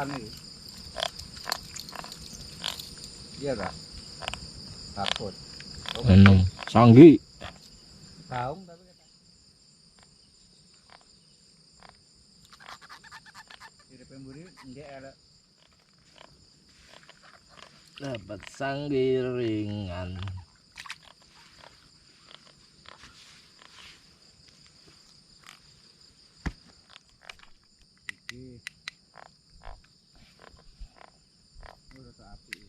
Kapan nih? Iya gak? Takut. Enam sanggi. Tahu tapi di pemburi enggak ada. Dapat sanggi ringan. Iki. Udah ke api.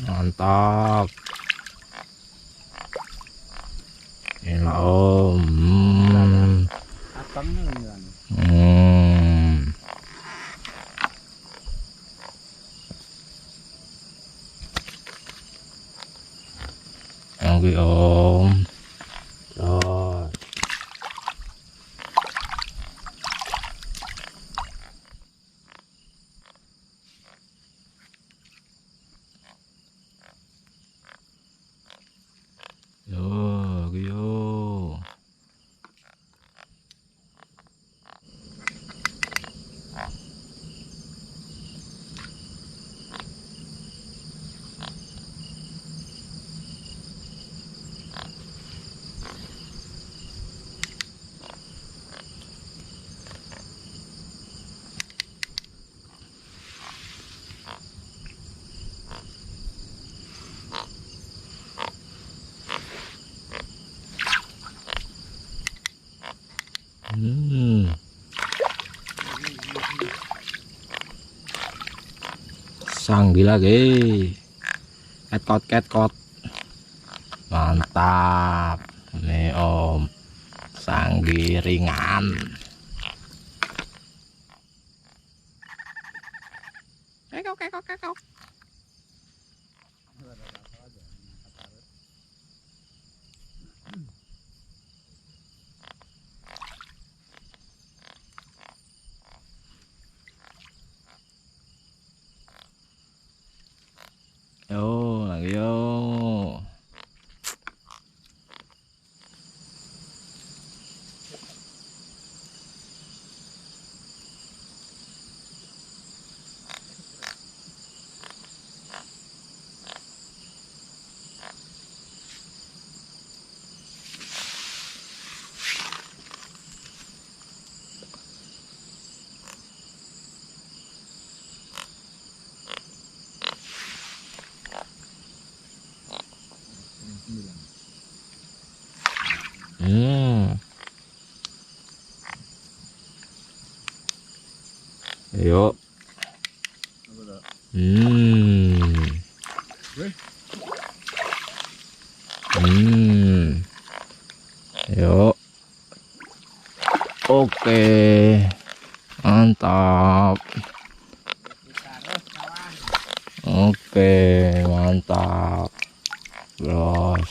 Mantap. Ini om. Abang nih kan. Oke om. Terus. Yo. Sanggi lagi. Ketkot. Mantap. Nih om. Sanggi ringan. Kekok. Yo, lagi yo. Yuk. Yuk. Oke. Mantap. Oke, mantap. Jos.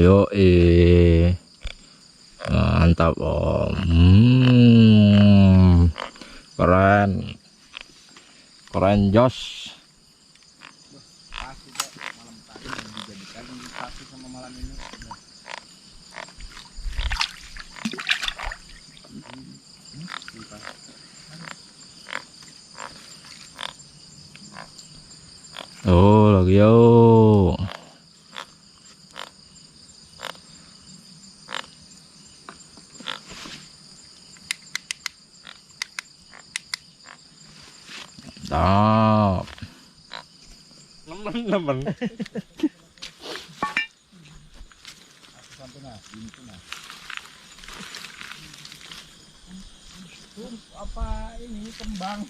Yuk, mantap om. Keren jos. Malam tadi dijadikan satu sama malam ini. Oh, lagi yuk. Mantap. Nemen. Sampai nah, ini tuh nah. Apa ini kembang?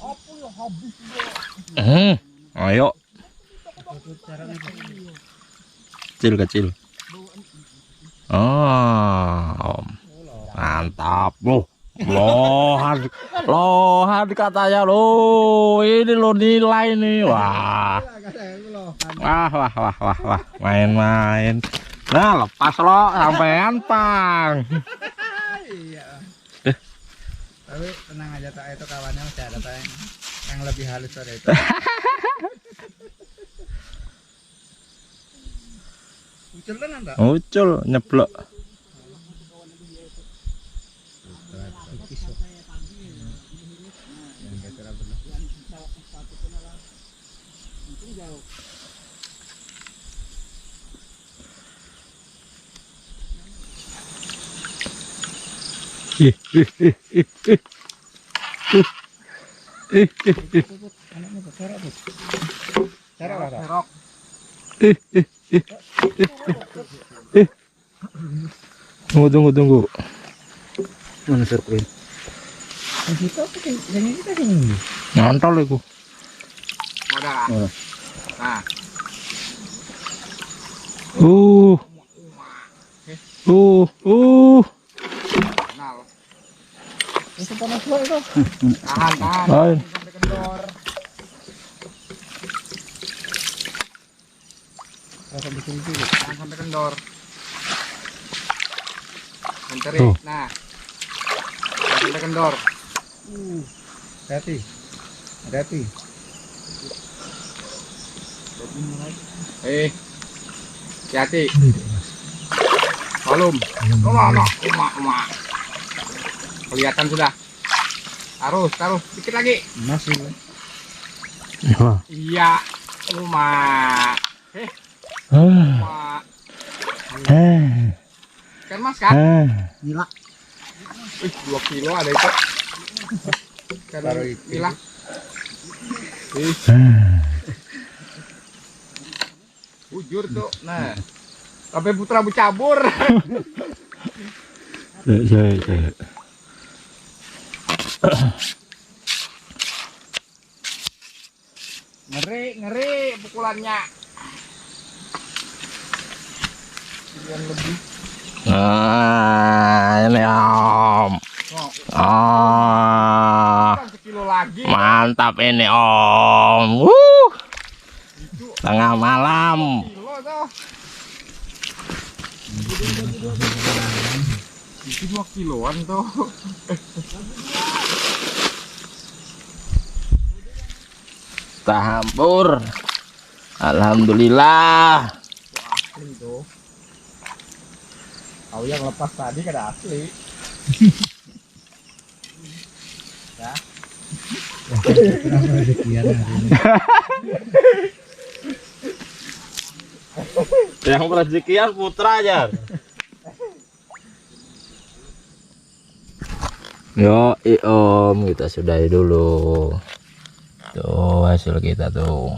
Apa ya habis ya? Ayo. Kecil. Oh, mantap loh. Lohan katanya loh. Ini lo nilai nih. Wah. Wah. Main-main. Nah, lepas lo sampean pang. Iya. Tapi tenang aja tak itu kawannya masih ada tak yang lebih halus dari itu. Ucul kan enggak? Ucul nyeblok. Serok. Tunggu. Mana serpin? Kita sini. Nyantol iku. Udah. Nah. Kenal. Itu panas gua itu. Tahan. Hai. Sampai kendor. Jangan sampai kendor. Bentar ya. Nah. Jangan sampai kendor. Hati. Hati. Belum. No. Kelihatan sudah. Taruh dikit lagi. Masih. Iya. Rumah. Kan mas kan? Gila. 2 kilo ada itu. Kan gila. Bujur tuh. Nah. Sampai putra bercabur. Saya. Ngeri pukulannya. Lebih. Nah, ini Om. Sekilo lagi. Mantap ini Om. Tengah malam. Kilo tuh. Itu 2 kiloan tuh. Tahampur. Alhamdulillah. Asli tuh. Kau yang lepas tadi kada asli. Ya. Yang rezekian putra aja. Yo, Om, kita sudahi dulu. Tuh hasil kita tuh.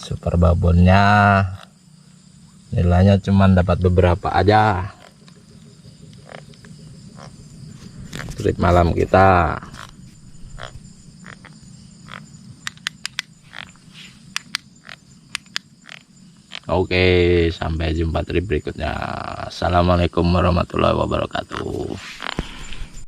Super babonnya. Nilainya cuman dapat beberapa aja. Trip malam kita. Oke, sampai jumpa trip berikutnya. Assalamualaikum warahmatullahi wabarakatuh.